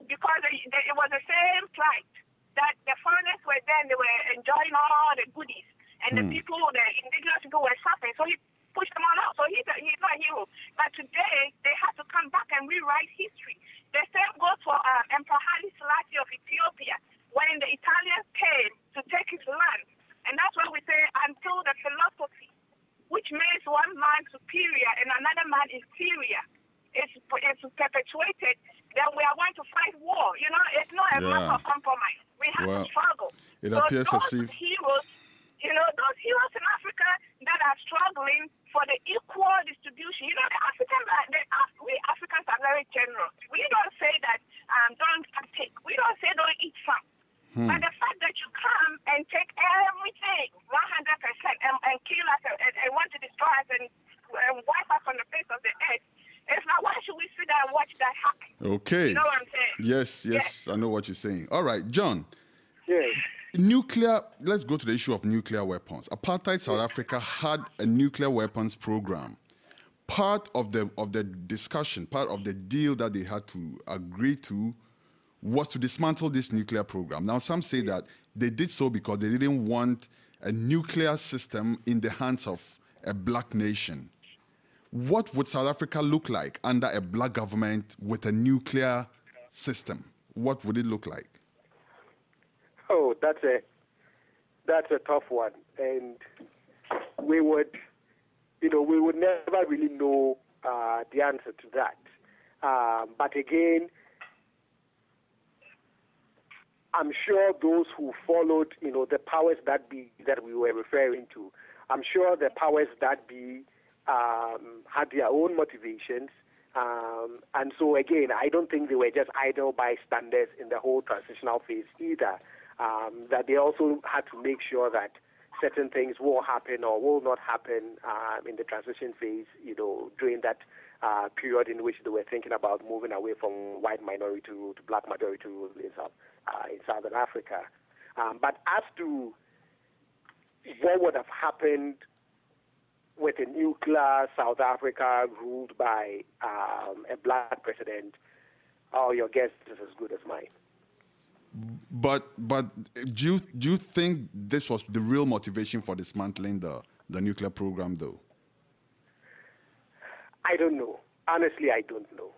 Because it was the same plight that the foreigners were there and they were enjoying all the goodies, and the indigenous people were suffering. So he pushed them all out. So he's not a hero. But today, they have to come back and rewrite history. The same goes for Emperor Haile Selassie of Ethiopia, when the Italians came to take his land. And that's why we say, until the philosophy, which makes one man superior and another man inferior, is perpetuated, then we are going to fight war. It's not a matter of compromise. We have to struggle. It appears as if heroes, those heroes in Africa that are struggling for the equal distribution. We Africans are very generous. We don't say that don't take. We don't say don't eat some. But the fact that you come and take everything 100% and kill us and want to destroy us and wipe us on the face of the earth, it's not, why should we sit there and watch that happen? Okay. You know what I'm saying? Yes, I know what you're saying. All right, John. Yes. Let's go to the issue of nuclear weapons. Apartheid South Africa had a nuclear weapons program. Part of the discussion, part of the deal that they had to agree to was to dismantle this nuclear program. Now, some say that they did so because they didn't want a nuclear system in the hands of a black nation. What would South Africa look like under a black government with a nuclear system? What would it look like? Oh, that's a tough one, and we would never really know the answer to that. But again, I'm sure those who followed, the powers that be that we were referring to, I'm sure the powers that be had their own motivations. And so, again, I don't think they were just idle bystanders in the whole transitional phase either. That they also had to make sure that certain things will happen or will not happen in the transition phase, during that period in which they were thinking about moving away from white minority to black majority rule in Southern Africa. But as to what would have happened with a nuclear South Africa ruled by a black president, your guess is as good as mine. But do you think this was the real motivation for dismantling the nuclear program, though? I don't know. Honestly, I don't know.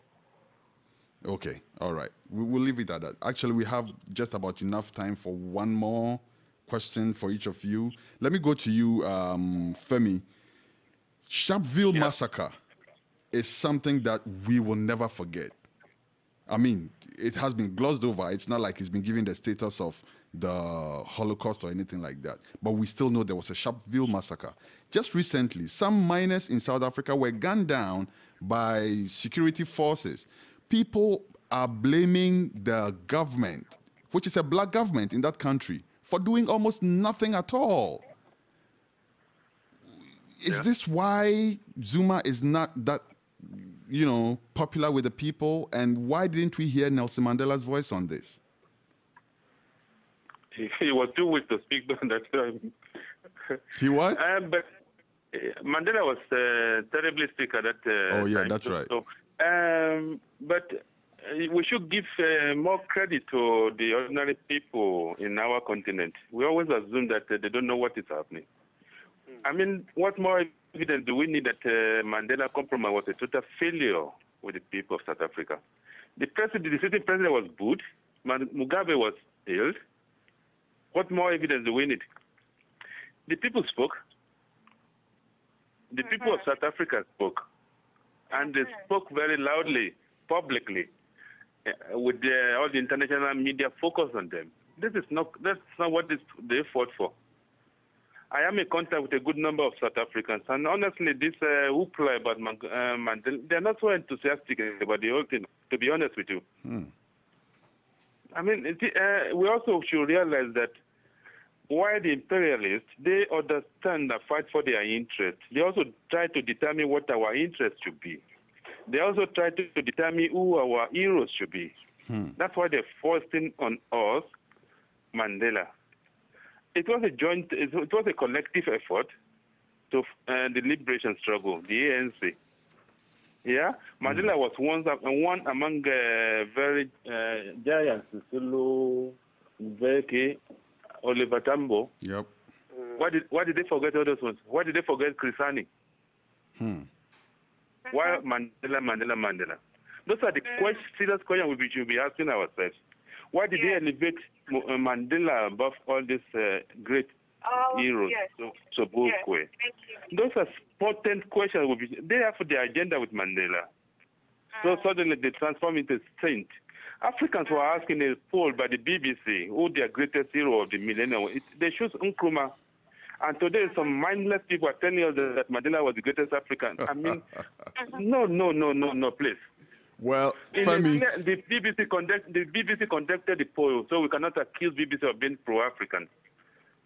Okay, all right. We'll leave it at that. Actually, we have just about enough time for one more question for each of you. Let me go to you, Femi. Sharpeville massacre. is something that we will never forget. I mean, it has been glossed over. It's not like it's been given the status of the Holocaust or anything like that. But we still know there was a Sharpeville massacre. Just recently, some miners in South Africa were gunned down by security forces. People are blaming the government, which is a black government in that country, for doing almost nothing at all. Is this why Zuma is not that, popular with the people? And why didn't we hear Nelson Mandela's voice on this? He was too weak to speak during that time. He what? But Mandela was terribly sick at that oh, yeah, time. That's right. So, but we should give more credit to the ordinary people in our continent. We always assume that they don't know what is happening. I mean, what more evidence do we need that Mandela compromise was a total failure with the people of South Africa? The sitting president was good. Mugabe was ill. What more evidence do we need? The people spoke. The people of South Africa spoke. And they spoke very loudly, publicly, with all the international media focused on them. That's not what they fought for. I am in contact with a good number of South Africans, and honestly, this hoopla about Mandela, they're not so enthusiastic about the whole thing, to be honest with you. I mean, we also should realize that while the imperialists, they understand and fight for their interests, they also try to determine what our interests should be. They also try to determine who our heroes should be. That's why they're forcing on us Mandela. It was a collective effort to the liberation struggle, the ANC. Yeah, Mandela was one among very giants, Sulu, Mbeki, Oliver Tambo. Yep. Why did they forget all those ones? Why did they forget Krisani? Why Mandela? Those are the serious questions we should be asking ourselves. Why did they elevate Mandela above all these great heroes? So Sobukwe. Those are important questions. They have the agenda with Mandela. So suddenly they transform into a saint. Africans were asking a poll by the BBC who their greatest hero of the millennium. They choose Nkrumah. And today some mindless people are telling us that Mandela was the greatest African. I mean, no, please. Well, Femi, the BBC conducted the poll, so we cannot accuse BBC of being pro-African.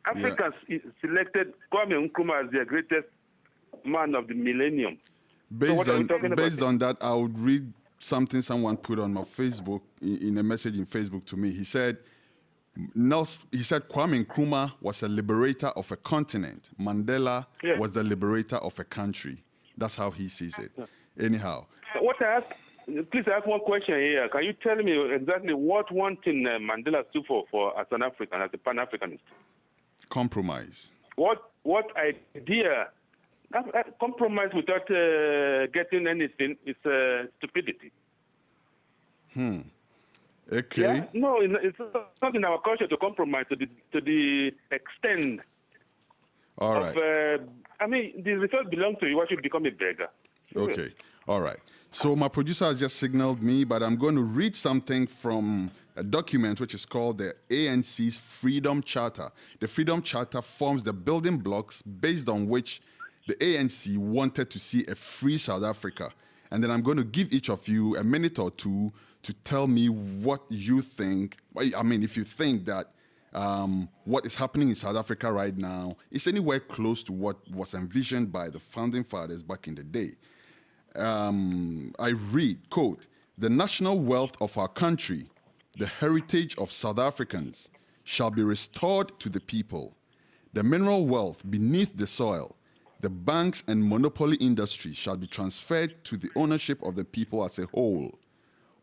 Africans selected Kwame Nkrumah as their greatest man of the millennium. Based on that, I would read something someone put on my Facebook, in a message in Facebook to me. He said Kwame Nkrumah was a liberator of a continent. Mandela was the liberator of a country. That's how he sees it. Anyhow. Please ask one question here. Can you tell me exactly what one thing Mandela stood for as an African, as a Pan-Africanist? Compromise. What idea? Compromise without getting anything is stupidity. Okay. Yeah? No, it's not in our culture to compromise to the extent. All right. I mean, the result belongs to you. Why should you become a beggar? Okay. All right. So my producer has just signaled me, but I'm going to read something from a document which is called the ANC's Freedom Charter. The Freedom Charter forms the building blocks based on which the ANC wanted to see a free South Africa. And then I'm going to give each of you a minute or two to tell me what you think. I mean, if you think that what is happening in South Africa right now is anywhere close to what was envisioned by the founding fathers back in the day. I read, quote, "The national wealth of our country, the heritage of South Africans, shall be restored to the people. The mineral wealth beneath the soil, the banks and monopoly industry shall be transferred to the ownership of the people as a whole.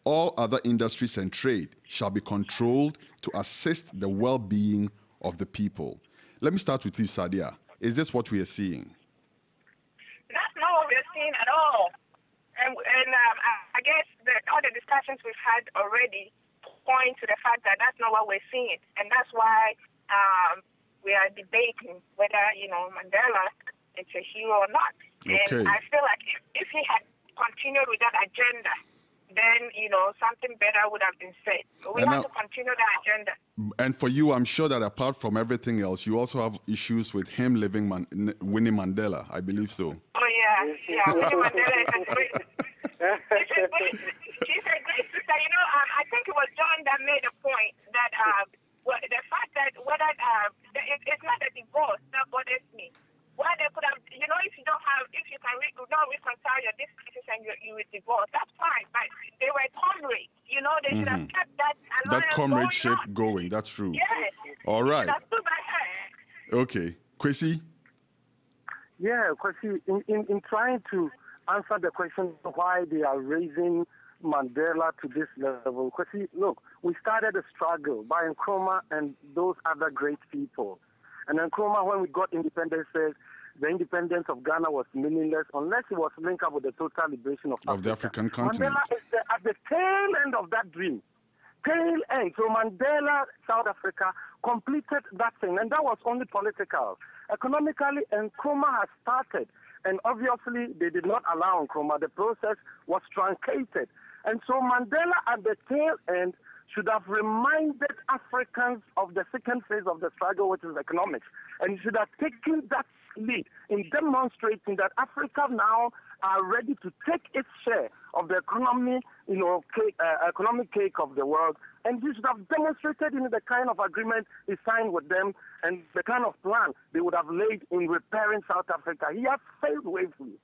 All other industries and trade shall be controlled to assist the well-being of the people." Let me start with you, Sadia. Is this what we are seeing? That's not what we're seeing at all. And I guess that all the discussions we've had already point to the fact that that's not what we're seeing. And that's why we are debating whether, Mandela is a hero or not. Okay. And I feel like if he had continued with that agenda, then, you know, something better would have been said. But we want to continue that agenda. And for you, I'm sure that apart from everything else, you also have issues with him Winnie Mandela. I believe so. Oh, yeah. Winnie Mandela is a great... she's a great sister. You know, I think it was John that made a point that the fact that whether it's not a divorce that bothers me. Well, they could have, you know, if you don't reconcile your differences and you would divorce, that's fine. But they were comrades, you know, they should have kept that comradeship going. That's true. Yes. All right. That's too bad. Okay. Kwesi? Yeah, Kwesi, in trying to answer the question why they are raising Mandela to this level, Kwesi, look, we started a struggle by Nkrumah and those other great people. And Nkrumah, when we got independence, said the independence of Ghana was meaningless unless it was linked up with the total liberation of Africa. The African continent. Mandela is at the tail end of that dream. Tail end. So Mandela, South Africa, completed that thing. And that was only political. Economically, Nkrumah has started. And obviously, they did not allow Nkrumah. The process was truncated. And so Mandela, at the tail end, should have reminded Africans of the second phase of the struggle, which is economics, and should have taken that lead in demonstrating that Africa now are ready to take its share of the economy, you know, economic cake of the world, and he should have demonstrated in the kind of agreement he signed with them and the kind of plan they would have laid in repairing South Africa. He has failed woefully,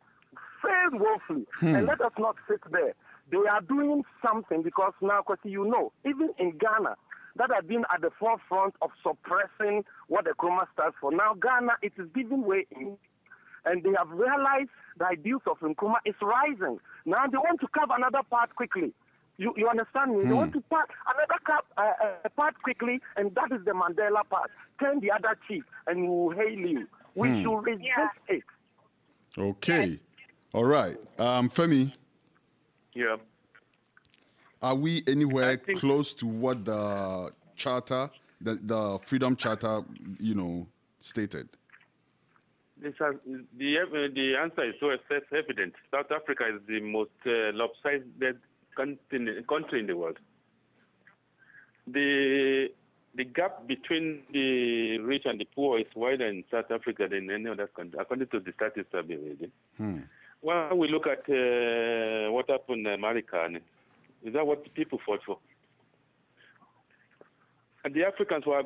and let us not sit there. They are doing something because now, Kwesi, you know, even in Ghana, that had been at the forefront of suppressing what the Nkrumah stands for. Now, Ghana, it is giving way in, and they have realized the ideals of Nkrumah is rising. Now, they want to carve another part quickly. You understand me? They want to part another part quickly, and that is the Mandela part. Turn the other cheek, and we will hail you. We should resist it. Okay. Yes. All right. Femi? Yeah. Are we anywhere close to what the charter, the Freedom Charter, you know, stated? The answer is so self-evident. South Africa is the most lopsided country in the world. The gap between the rich and the poor is wider in South Africa than any other country, according to the statistics I've been reading. When we look at what happened in America, is that what the people fought for? And the Africans were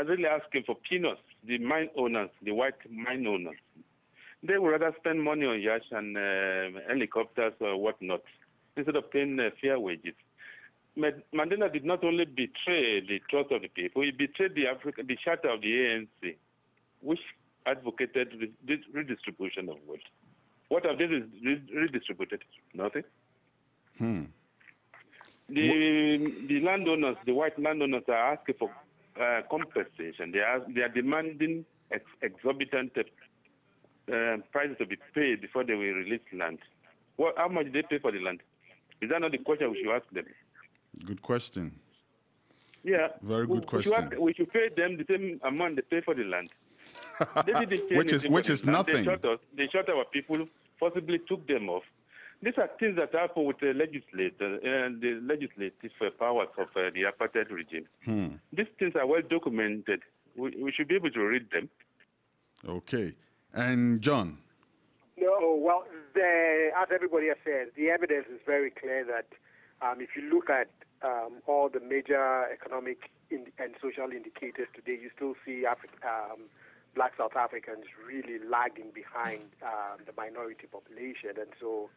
really asking for peanuts, the mine owners, the white mine owners. They would rather spend money on yachts and helicopters or whatnot instead of paying fair wages. Mandela did not only betray the trust of the people, he betrayed the charter of the ANC, which advocated this redistribution of wealth. What have they redistributed? Nothing. The landowners, the white landowners, are asking for compensation. They are demanding exorbitant prices to be paid before they will release land. How much do they pay for the land? Is that not the question we should ask them? Good question. Yeah. Very good question. We should pay them the same amount they pay for the land. They didn't pay which is nothing. They shot our people, possibly took them off. These are things that happen with the legislator and the legislative powers of the apartheid regime. These things are well documented. We should be able to read them. Okay. And John? No, well, as everybody has said, the evidence is very clear that if you look at all the major economic and social indicators today, you still see Black South Africans really lagging behind the minority population, and so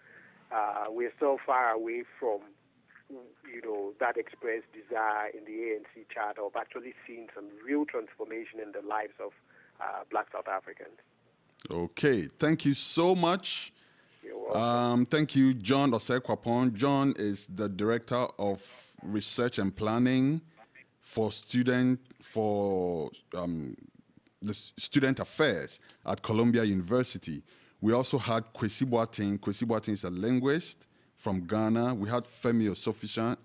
we're so far away from, that expressed desire in the ANC Charter of actually seeing some real transformation in the lives of Black South Africans. Okay, thank you so much. You're welcome. Thank you, John Osai-KWAPONG. John is the Director of Research and Planning for the Student Affairs at Columbia University. We also had Kwesi Boaten. Kwesi Boaten is a linguist from Ghana. We had Femi Osofishan.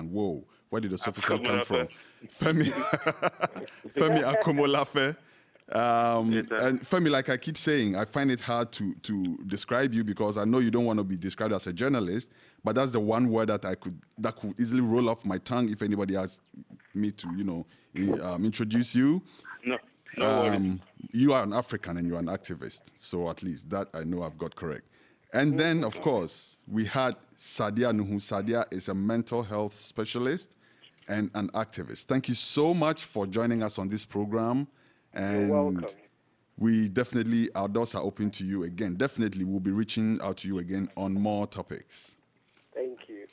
Whoa, where did Osofishan come from? Femi Akomolafe, And Femi, like I keep saying, I find it hard to describe you because I know you don't want to be described as a journalist, but that's the one word that could easily roll off my tongue if anybody asked me to, introduce you. No worries. You are an African and you're an activist, so at least that I know I've got correct. And then, of course, we had Sadia Nuhu. Sadia is a mental health specialist and an activist. Thank you so much for joining us on this program. And You're welcome. we definitely, our doors are open to you again. Definitely, we'll be reaching out to you again on more topics. Thank you.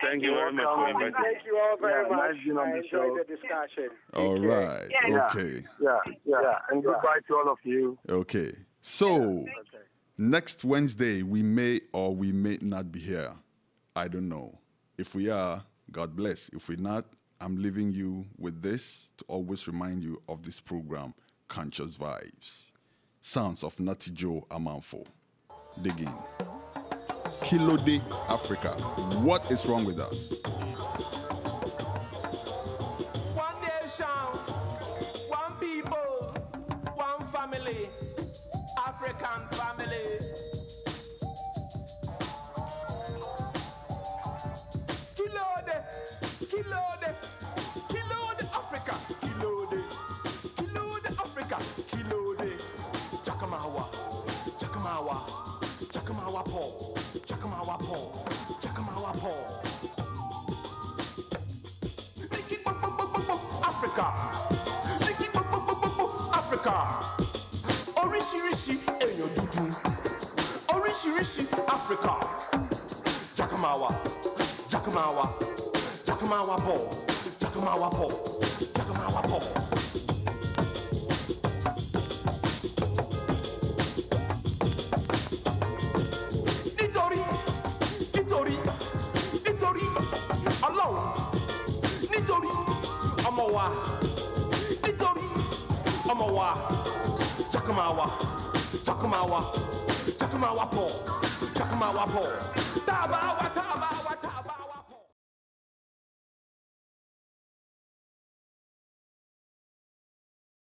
Thank you very much for inviting me. Thank you all very much. Nice being on I the enjoyed show. the discussion. All right. Yeah. Okay. Yeah. And goodbye to all of you. Okay. So, next Wednesday, we may or we may not be here. I don't know. If we are, God bless. If we're not, I'm leaving you with this to always remind you of this program, Conscious Vibes. Sounds of Natty Joe Amanfo. Dig in. Kilo de Africa. What is wrong with us? One nation, one people, one family, African family. Kilo de Africa, kilo de Africa, kilo de Jakamawa, Paul, Jakamawa Paul. Africa, Orishi Eyo Dudu, Orishi Africa, Jakamawa Paul. Nitori, alone. Nitori, Amawa. Jakamawa Paul. Tabawa